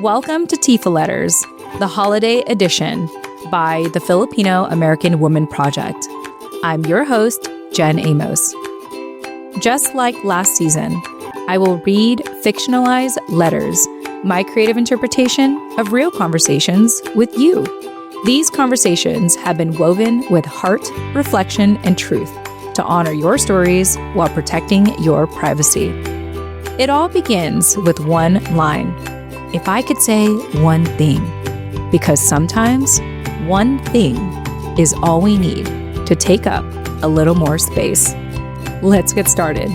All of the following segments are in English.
Welcome to Tifa Letters, the holiday edition by the Filipino American Woman Project. I'm your host, Jen Amos. Just like last season, I will read fictionalized letters, my creative interpretation of real conversations with you. These conversations have been woven with heart, reflection, and truth to honor your stories while protecting your privacy. It all begins with one line. If I could say one thing, because sometimes one thing is all we need to take up a little more space. Let's get started.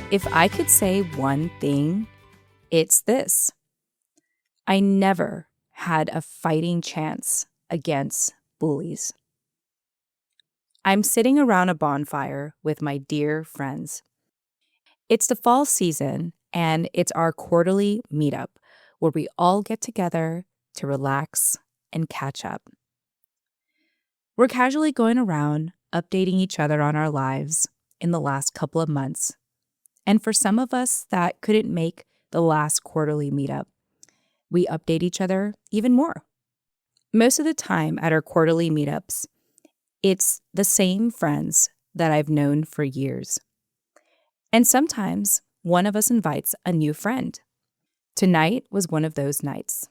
If I could say one thing, it's this. I never had a fighting chance against bullies. I'm sitting around a bonfire with my dear friends. It's the fall season, and it's our quarterly meetup where we all get together to relax and catch up. We're casually going around, updating each other on our lives in the last couple of months. And for some of us that couldn't make the last quarterly meetup, we update each other even more. Most of the time at our quarterly meetups, it's the same friends that I've known for years. And sometimes one of us invites a new friend. Tonight was one of those nights.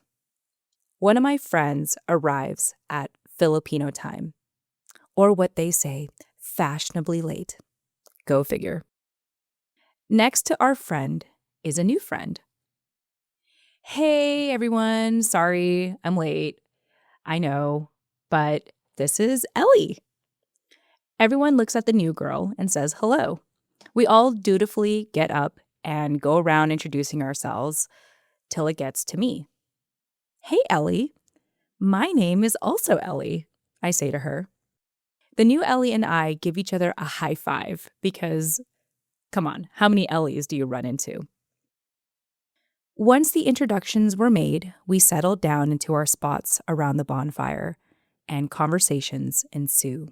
One of my friends arrives at Filipino time, or what they say, fashionably late. Go figure. Next to our friend is a new friend. Hey everyone, sorry I'm late. I know, but this is Ellie. Everyone looks at the new girl and says hello. We all dutifully get up and go around introducing ourselves till it gets to me. Hey Ellie, my name is also Ellie, I say to her. The new Ellie and I give each other a high five because, come on, how many Ellies do you run into? Once the introductions were made, we settled down into our spots around the bonfire, and conversations ensue.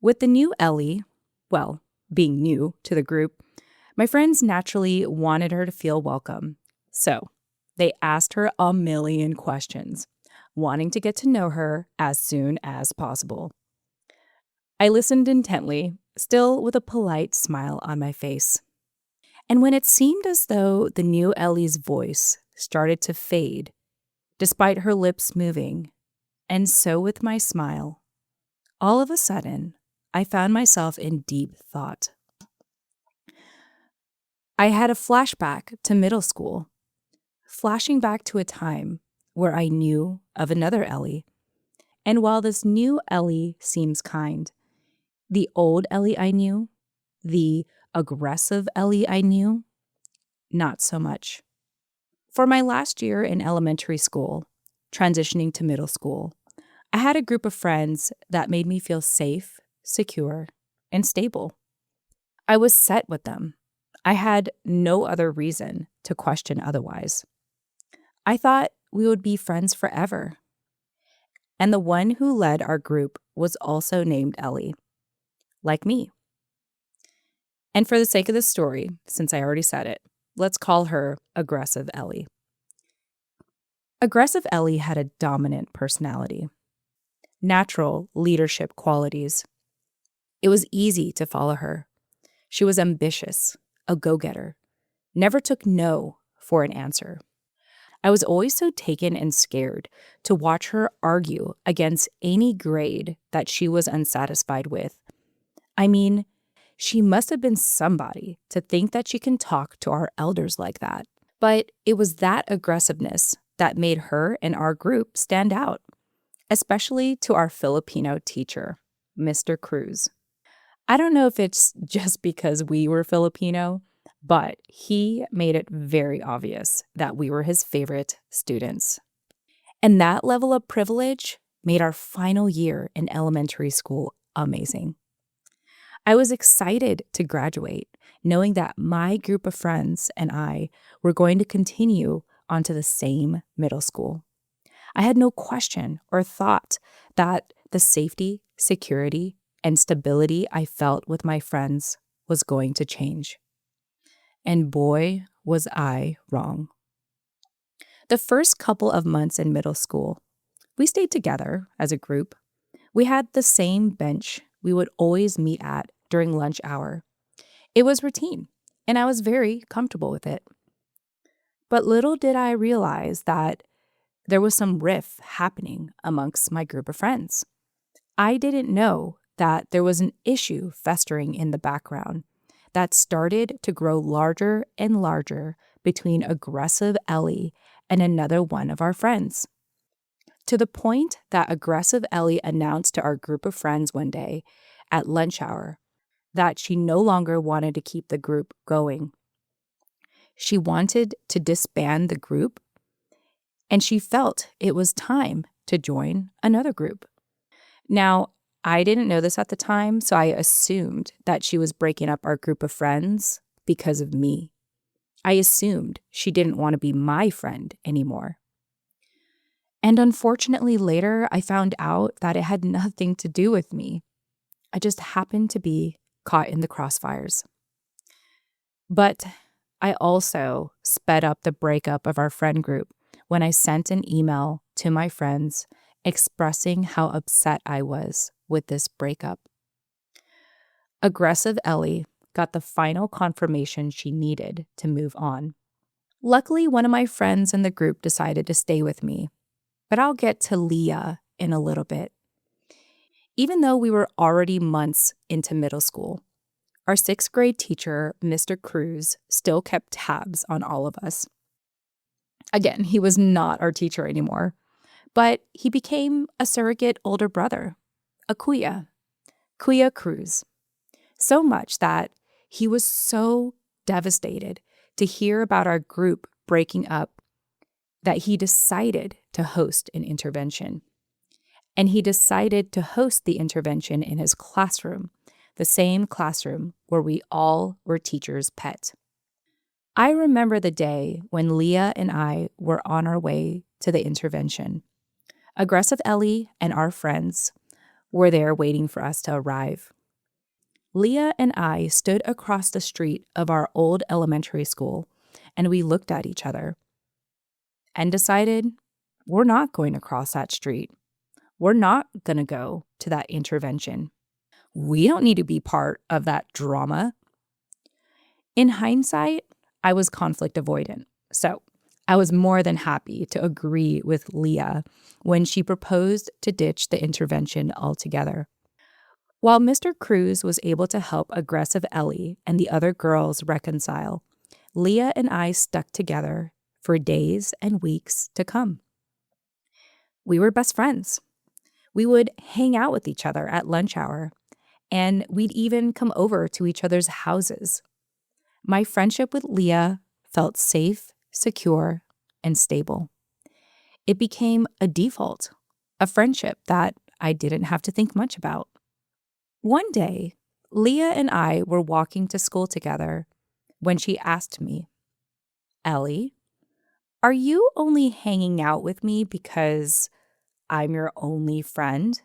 With the new Ellie, well, being new to the group, my friends naturally wanted her to feel welcome. So they asked her a million questions, wanting to get to know her as soon as possible. I listened intently, still with a polite smile on my face. And when it seemed as though the new Ellie's voice started to fade, despite her lips moving, and so with my smile, all of a sudden, I found myself in deep thought. I had a flashback to middle school, flashing back to a time where I knew of another Ellie. And while this new Ellie seems kind, the old Ellie I knew, the aggressive Ellie I knew, not so much. For my last year in elementary school, transitioning to middle school, I had a group of friends that made me feel safe, secure, and stable. I was set with them. I had no other reason to question otherwise. I thought we would be friends forever. And the one who led our group was also named Ellie, like me. And for the sake of this story, since I already said it, let's call her Aggressive Ellie. Aggressive Ellie had a dominant personality, natural leadership qualities. It was easy to follow her. She was ambitious, a go-getter, never took no for an answer. I was always so taken and scared to watch her argue against any grade that she was unsatisfied with. I mean, she must have been somebody to think that she can talk to our elders like that. But it was that aggressiveness that made her and our group stand out, especially to our Filipino teacher, Mr. Cruz. I don't know if it's just because we were Filipino, but he made it very obvious that we were his favorite students. And that level of privilege made our final year in elementary school amazing. I was excited to graduate, knowing that my group of friends and I were going to continue onto the same middle school. I had no question or thought that the safety, security, and stability I felt with my friends was going to change. And boy, was I wrong. The first couple of months in middle school, we stayed together as a group. We had the same bench we would always meet at during lunch hour. It was routine, and I was very comfortable with it. But little did I realize that there was some rift happening amongst my group of friends. I didn't know that there was an issue festering in the background that started to grow larger and larger between aggressive Ellie and another one of our friends. To the point that aggressive Ellie announced to our group of friends one day at lunch hour that she no longer wanted to keep the group going. She wanted to disband the group, and she felt it was time to join another group. Now, I didn't know this at the time, so I assumed that she was breaking up our group of friends because of me. I assumed she didn't want to be my friend anymore. And unfortunately, later, I found out that it had nothing to do with me. I just happened to be caught in the crossfires. But I also sped up the breakup of our friend group when I sent an email to my friends expressing how upset I was with this breakup. Aggressive Ellie got the final confirmation she needed to move on. Luckily, one of my friends in the group decided to stay with me, but I'll get to Leah in a little bit. Even though we were already months into middle school, our 6th grade teacher, Mr. Cruz, still kept tabs on all of us. Again, he was not our teacher anymore, but he became a surrogate older brother, a Kuya Cruz. So much that he was so devastated to hear about our group breaking up that he decided to host an intervention. And he decided to host the intervention in his classroom, the same classroom where we all were teachers' pet. I remember the day when Leah and I were on our way to the intervention. Aggressive Ellie and our friends were there waiting for us to arrive. Leah and I stood across the street of our old elementary school, and we looked at each other and decided we're not going to cross that street. We're not going to go to that intervention. We don't need to be part of that drama. In hindsight, I was conflict avoidant, so I was more than happy to agree with Leah when she proposed to ditch the intervention altogether. While Mr. Cruz was able to help aggressive Ellie and the other girls reconcile, Leah and I stuck together for days and weeks to come. We were best friends. We would hang out with each other at lunch hour, and we'd even come over to each other's houses. My friendship with Leah felt safe, secure, and stable. It became a default, a friendship that I didn't have to think much about. One day, Leah and I were walking to school together when she asked me, "Ellie, are you only hanging out with me because I'm your only friend?"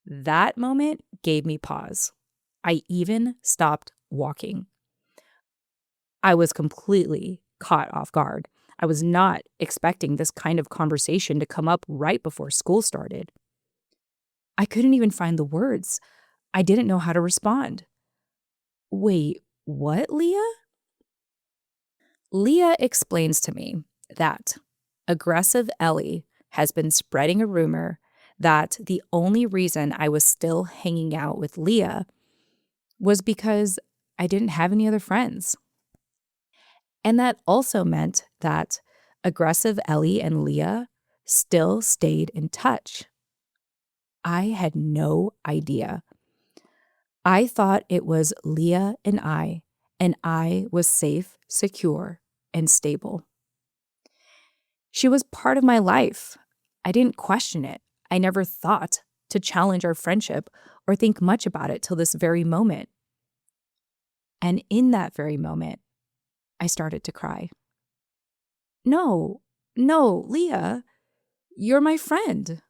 That moment gave me pause. I even stopped walking. I was completely caught off guard. I was not expecting this kind of conversation to come up right before school started. I couldn't even find the words. I didn't know how to respond. Wait, what, Leah? Leah explains to me that aggressive Ellie has been spreading a rumor that the only reason I was still hanging out with Leah was because I didn't have any other friends. And that also meant that aggressive Ellie and Leah still stayed in touch. I had no idea. I thought it was Leah and I was safe, secure, and stable. She was part of my life. I didn't question it. I never thought to challenge our friendship or think much about it till this very moment. And in that very moment, I started to cry. No, Leah, you're my friend.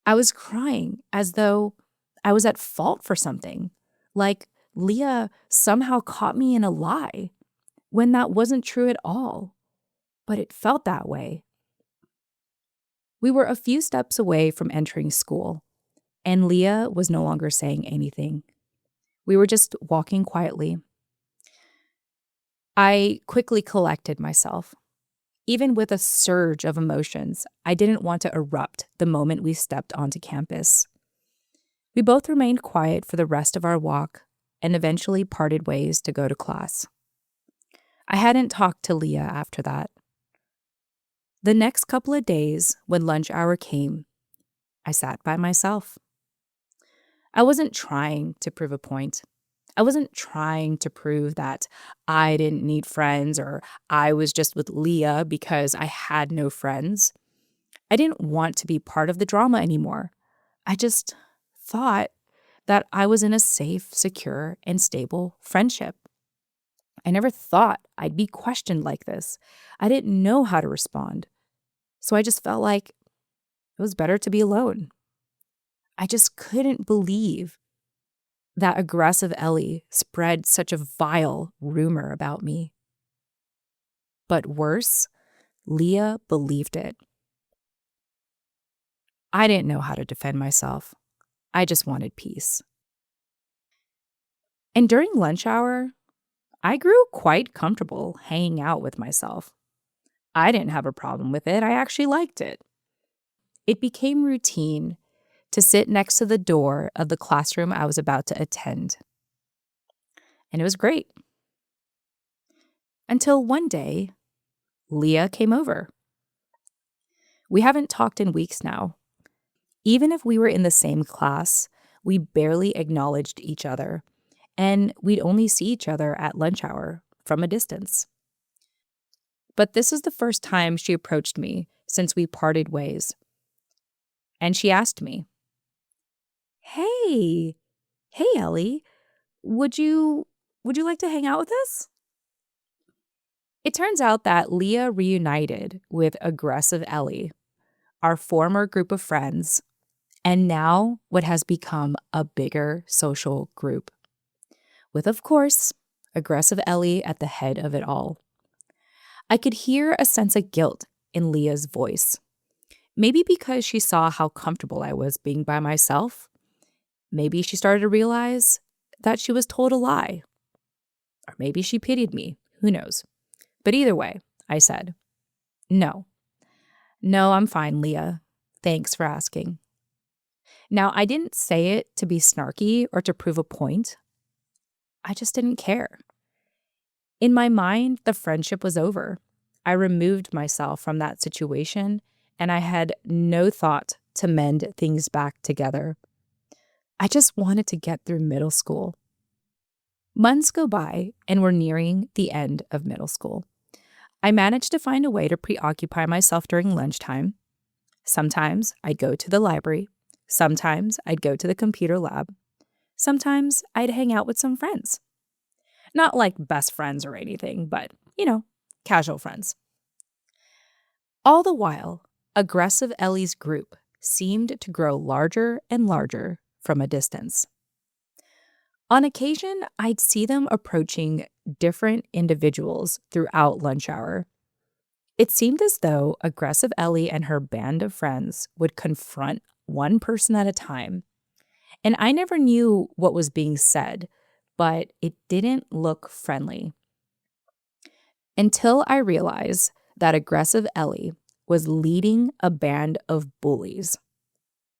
I was crying as though I was at fault for something, like Leah somehow caught me in a lie, when that wasn't true at all, but it felt that way. We were a few steps away from entering school, and Leah was no longer saying anything. We were just walking quietly. I quickly collected myself. Even with a surge of emotions, I didn't want to erupt the moment we stepped onto campus. We both remained quiet for the rest of our walk and eventually parted ways to go to class. I hadn't talked to Leah after that. The next couple of days, when lunch hour came, I sat by myself. I wasn't trying to prove a point. I wasn't trying to prove that I didn't need friends or I was just with Leah because I had no friends. I didn't want to be part of the drama anymore. I just thought that I was in a safe, secure, and stable friendship. I never thought I'd be questioned like this. I didn't know how to respond. So I just felt like it was better to be alone. I just couldn't believe that aggressive Ellie spread such a vile rumor about me. But worse, Leah believed it. I didn't know how to defend myself. I just wanted peace. And during lunch hour, I grew quite comfortable hanging out with myself. I didn't have a problem with it. I actually liked it. It became routine to sit next to the door of the classroom I was about to attend. And it was great. Until one day, Leah came over. We haven't talked in weeks now. Even if we were in the same class, we barely acknowledged each other, and we'd only see each other at lunch hour from a distance. But this is the first time she approached me since we parted ways. And she asked me, Hey, Ellie, would you like to hang out with us?" It turns out that Leah reunited with aggressive Ellie, our former group of friends, and now what has become a bigger social group. With, of course, aggressive Ellie at the head of it all. I could hear a sense of guilt in Leah's voice. Maybe because she saw how comfortable I was being by myself. Maybe she started to realize that she was told a lie. Or maybe she pitied me. Who knows? But either way, I said, No, I'm fine, Leah. Thanks for asking. Now, I didn't say it to be snarky or to prove a point. I just didn't care. In my mind, the friendship was over. I removed myself from that situation, and I had no thought to mend things back together. I just wanted to get through middle school. Months go by, and we're nearing the end of middle school. I managed to find a way to preoccupy myself during lunchtime. Sometimes I'd go to the library. Sometimes I'd go to the computer lab. Sometimes I'd hang out with some friends. Not like best friends or anything, but, casual friends. All the while, aggressive Ellie's group seemed to grow larger and larger from a distance. On occasion, I'd see them approaching different individuals throughout lunch hour. It seemed as though aggressive Ellie and her band of friends would confront one person at a time. And I never knew what was being said, but it didn't look friendly. Until I realized that aggressive Ellie was leading a band of bullies.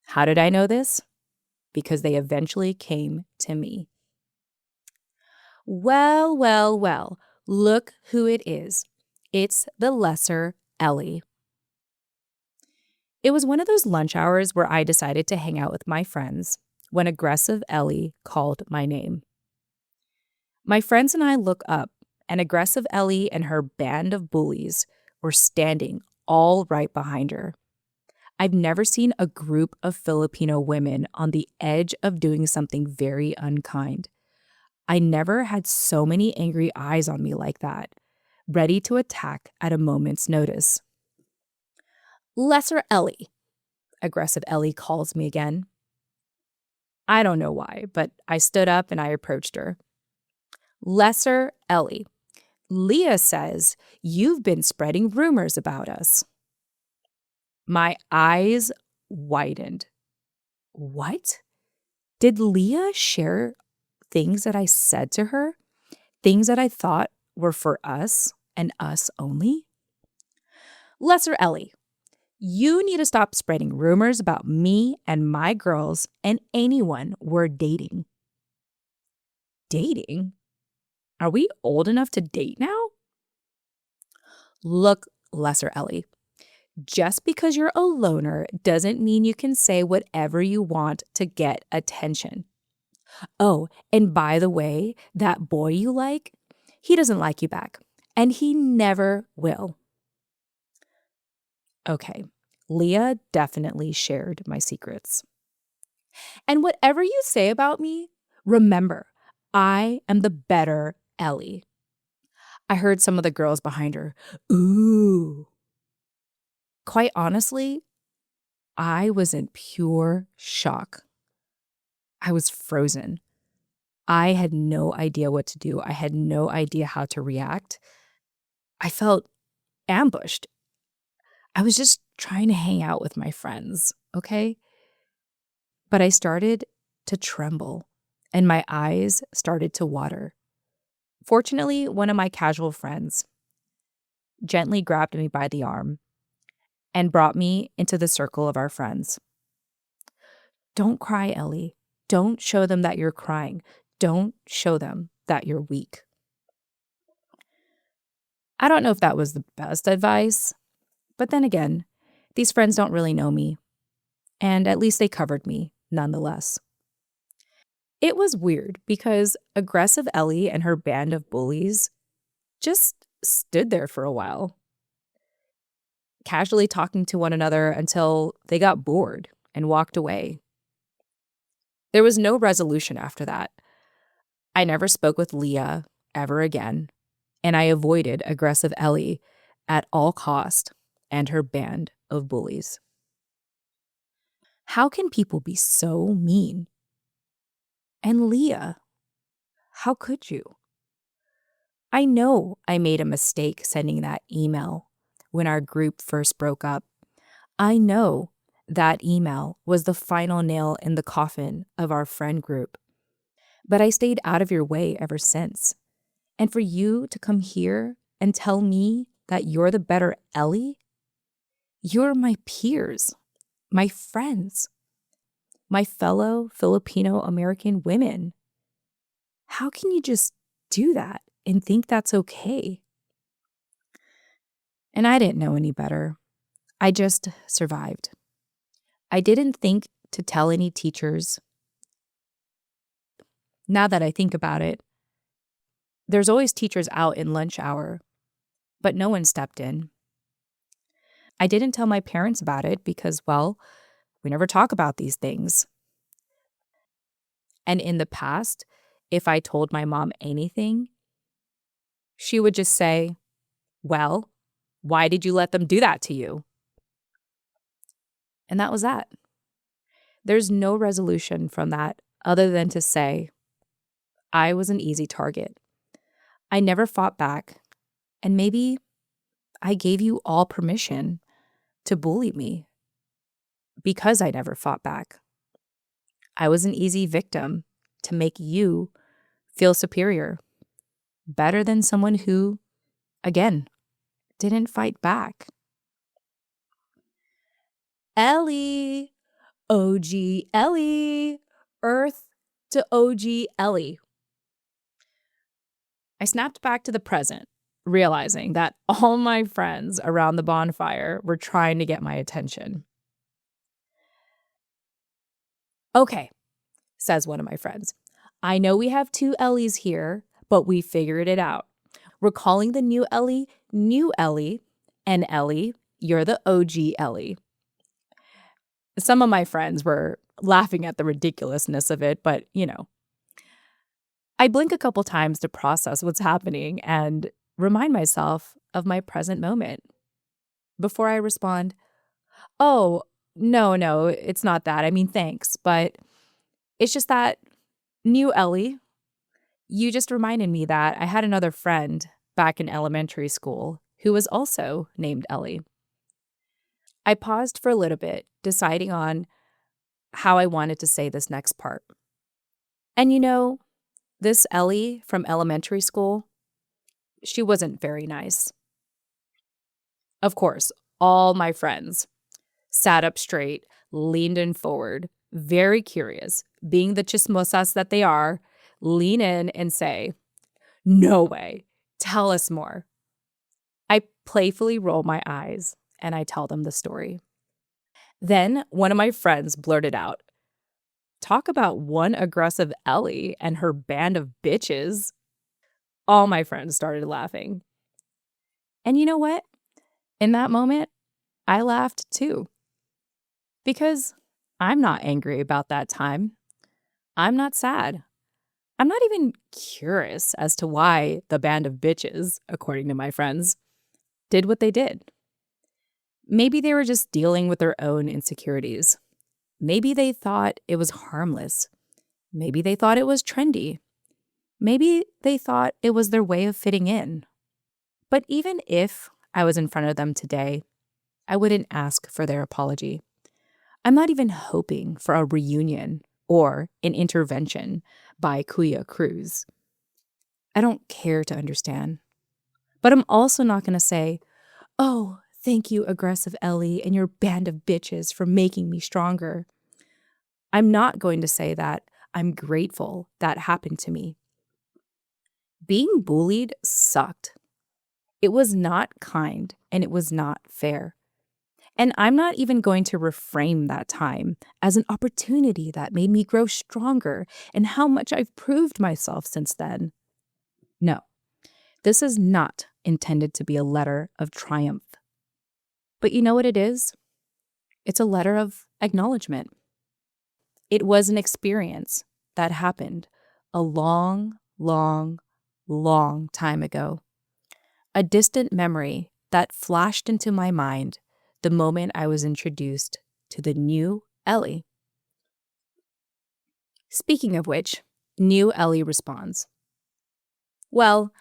How did I know this? Because they eventually came to me. Well, look who it is. It's the lesser Ellie. It was one of those lunch hours where I decided to hang out with my friends when aggressive Ellie called my name. My friends and I look up, and aggressive Ellie and her band of bullies were standing all right behind her. I've never seen a group of Filipino women on the edge of doing something very unkind. I never had so many angry eyes on me like that, ready to attack at a moment's notice. "Lesser Ellie, Aggressive Ellie calls me again. I don't know why, but I stood up and I approached her. Lesser Ellie, Leah says you've been spreading rumors about us. My eyes widened. What? Did Leah share things that I said to her? Things that I thought were for us and us only? Lesser Ellie, you need to stop spreading rumors about me and my girls and anyone we're dating. Dating? Are we old enough to date now? Look, Lesser Ellie, just because you're a loner doesn't mean you can say whatever you want to get attention. Oh, and by the way, that boy you like, he doesn't like you back, and he never will. Okay, Leah definitely shared my secrets. And whatever you say about me, remember, I am the better Ellie. I heard some of the girls behind her, ooh. Quite honestly, I was in pure shock. I was frozen. I had no idea what to do. I had no idea how to react. I felt ambushed. I was just trying to hang out with my friends, okay? But I started to tremble and my eyes started to water. Fortunately, one of my casual friends gently grabbed me by the arm and brought me into the circle of our friends. Don't cry, Ellie. Don't show them that you're crying. Don't show them that you're weak. I don't know if that was the best advice, but then again, these friends don't really know me, and at least they covered me nonetheless. It was weird because aggressive Ellie and her band of bullies just stood there for a while, casually talking to one another until they got bored and walked away. There was no resolution after that. I never spoke with Leah ever again, and I avoided aggressive Ellie at all cost and her band of bullies. How can people be so mean? And Leah, how could you? I know I made a mistake sending that email when our group first broke up. I know that email was the final nail in the coffin of our friend group. But I stayed out of your way ever since. And for you to come here and tell me that you're the better Ellie, you're my peers, my friends, my fellow Filipino American women. How can you just do that and think that's okay? And I didn't know any better. I just survived. I didn't think to tell any teachers. Now that I think about it, there's always teachers out in lunch hour, but no one stepped in. I didn't tell my parents about it because, well, we never talk about these things. And in the past, if I told my mom anything, she would just say, well, why did you let them do that to you? And that was that. There's no resolution from that other than to say, I was an easy target. I never fought back, and maybe I gave you all permission to bully me because I never fought back. I was an easy victim to make you feel superior, better than someone who, again, didn't fight back. Ellie, OG Ellie, Earth to OG Ellie. I snapped back to the present, realizing that all my friends around the bonfire were trying to get my attention. Okay, says one of my friends. I know we have two Ellies here, but we figured it out. We're calling the new Ellie, and Ellie, you're the OG Ellie. Some of my friends were laughing at the ridiculousness of it, but, I blink a couple times to process what's happening and remind myself of my present moment before I respond, oh, no, it's not that. I mean, thanks. But it's just that new Ellie, you just reminded me that I had another friend back in elementary school who was also named Ellie. I paused for a little bit, deciding on how I wanted to say this next part. And this Ellie from elementary school, she wasn't very nice. Of course, all my friends sat up straight, leaned in forward, very curious, being the chismosas that they are, lean in and say, "No way, tell us more." I playfully roll my eyes and I tell them the story. Then one of my friends blurted out, "Talk about one aggressive Ellie and her band of bitches." All my friends started laughing. And you know what? In that moment, I laughed too. Because I'm not angry about that time. I'm not sad. I'm not even curious as to why the band of bitches, according to my friends, did what they did. Maybe they were just dealing with their own insecurities. Maybe they thought it was harmless. Maybe they thought it was trendy. Maybe they thought it was their way of fitting in. But even if I was in front of them today, I wouldn't ask for their apology. I'm not even hoping for a reunion or an intervention by Kuya Cruz. I don't care to understand. But I'm also not going to say, "Oh, thank you, aggressive Ellie and your band of bitches for making me stronger." I'm not going to say that I'm grateful that happened to me. Being bullied sucked. It was not kind and it was not fair. And I'm not even going to reframe that time as an opportunity that made me grow stronger and how much I've proved myself since then. No, this is not intended to be a letter of triumph. But you know what it is? It's a letter of acknowledgement. It was an experience that happened a long, long, long time ago. A distant memory that flashed into my mind the moment I was introduced to the new Ellie. Speaking of which, new Ellie responds, "Well,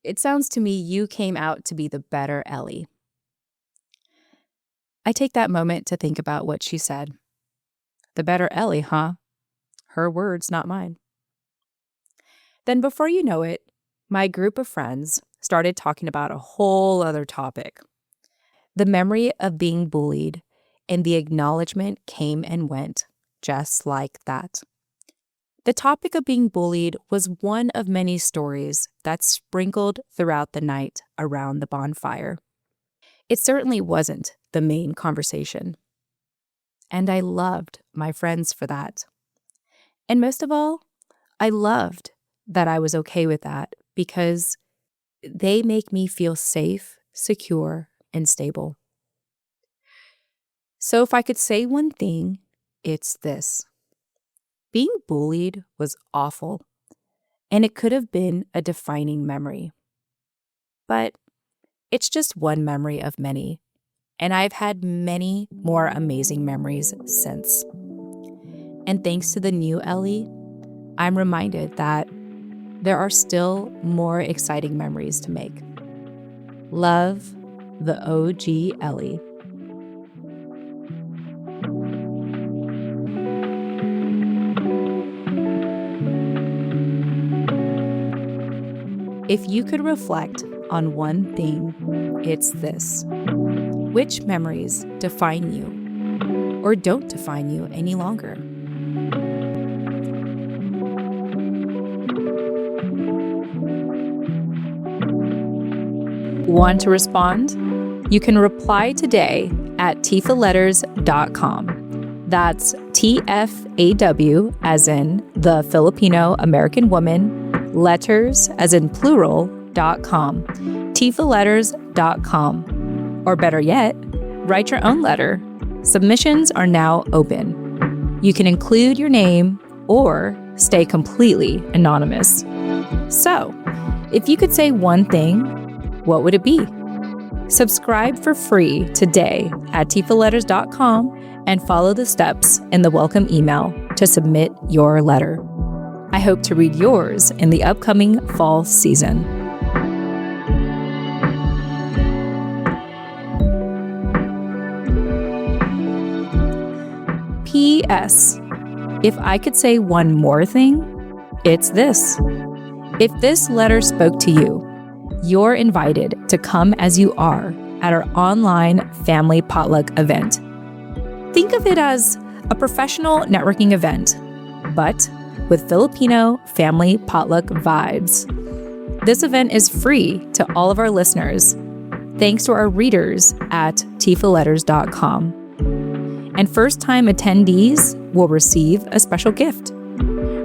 it sounds to me you came out to be the better Ellie." I take that moment to think about what she said. The better Ellie, huh? Her words, not mine. Then before you know it, my group of friends started talking about a whole other topic. The memory of being bullied and the acknowledgement came and went, just like that. The topic of being bullied was one of many stories that sprinkled throughout the night around the bonfire. It certainly wasn't the main conversation. And I loved my friends for that. And most of all, I loved that I was okay with that because they make me feel safe, secure, and stable. So if I could say one thing, it's this. Being bullied was awful, and it could have been a defining memory. But it's just one memory of many, and I've had many more amazing memories since. And thanks to the new Ellie, I'm reminded that there are still more exciting memories to make. Love, the OG Ellie. If you could reflect on one thing, it's this. Which memories define you or don't define you any longer? Want to respond? You can reply today at tfaletters.com. That's TFAW as in the Filipino American woman, letters as in plural.com. tfaletters.com. Or better yet, write your own letter. Submissions are now open. You can include your name or stay completely anonymous. So, if you could say one thing, what would it be? Subscribe for free today at tifaletters.com and follow the steps in the welcome email to submit your letter. I hope to read yours in the upcoming fall season. P.S. If I could say one more thing, it's this. If this letter spoke to you, you're invited to come as you are at our online family potluck event. Think of it as a professional networking event, but with Filipino family potluck vibes. This event is free to all of our listeners, thanks to our readers at tifaletters.com. And first-time attendees will receive a special gift.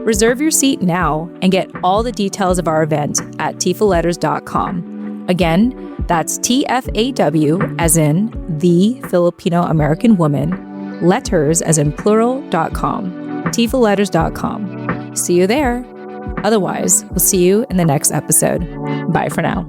Reserve your seat now and get all the details of our event at tifaletters.com. Again, that's TFAW as in the Filipino American woman, letters as in plural.com, tifaletters.com. See you there. Otherwise, we'll see you in the next episode. Bye for now.